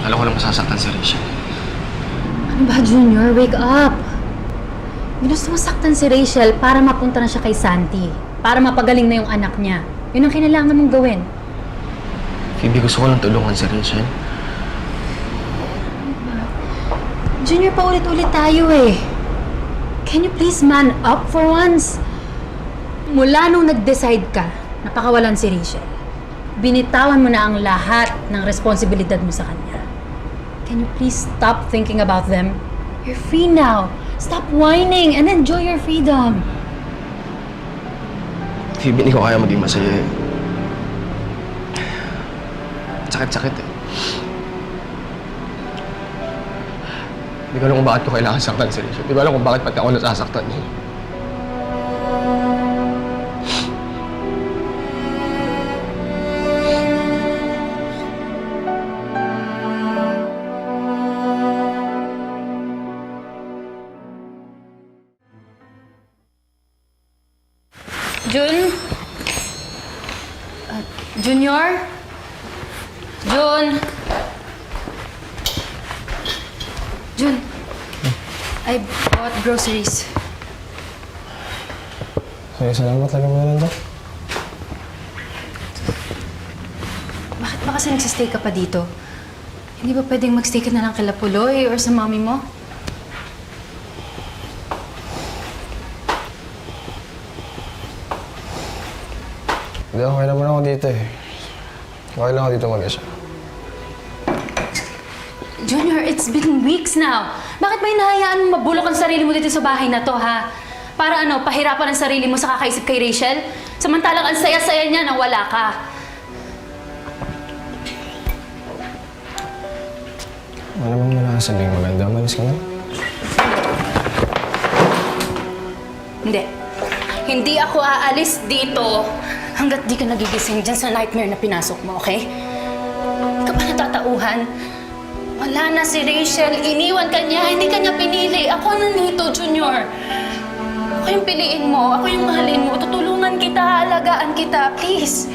Alam ko na masasaktan si Rachel. Ano ba, Junior? Wake up! Ginusto mo saktan si Rachel para mapunta na siya kay Santi. Para mapagaling na yung anak niya. Yun ang kailangan mong gawin. Phoebe, gusto ko lang tulungan si Rachel. Junior, paulit-ulit tayo eh. Can you please man up for once? Mula nung nag-decide ka na pakawalan si Rachel, binitawan mo na ang lahat ng responsibilidad mo sa kanya. Can you please stop thinking about them? You're free now. Stop whining and enjoy your freedom. Phoebe, hindi ko kaya maging masaya eh. Sakit-sakit eh. Hindi ko alam kung bakit ko kailangan saktan si Rachel. Hindi ko alam kung bakit pati ako nasasaktan niya. Jun? Junior? Jun? Jun, I bought groceries. Sige, salamat. Lagyan mo na lang to. Bakit ba kasi nagsistay ka pa dito? Hindi ba pwedeng magstay ka na lang kay Lapuloy or sa mami mo? Hindi, okay naman ako dito eh. Okay lang ako dito mag-isa. Junior, it's been weeks now. Bakit ba hinahayaan mo mabulok ang sarili mo dito sa bahay na to, ha? Para ano, pahirapan ang sarili mo sa kakaisip kay Rachel? Samantalang ang saya-saya niya nang wala ka. Ano bang nasabing maganda? Malis ka na? Hindi. Hindi ako aalis dito hanggat di ka nagigising dyan sa nightmare na pinasok mo, okay? Hindi ka pa natatauhan. Wala na si Rachel. Iniwan ka niya. Hindi ka niya pinili. Ako nandito, Junior. Ako yung piliin mo. Ako yung mahalin mo. Tutulungan kita. Alagaan kita. Please.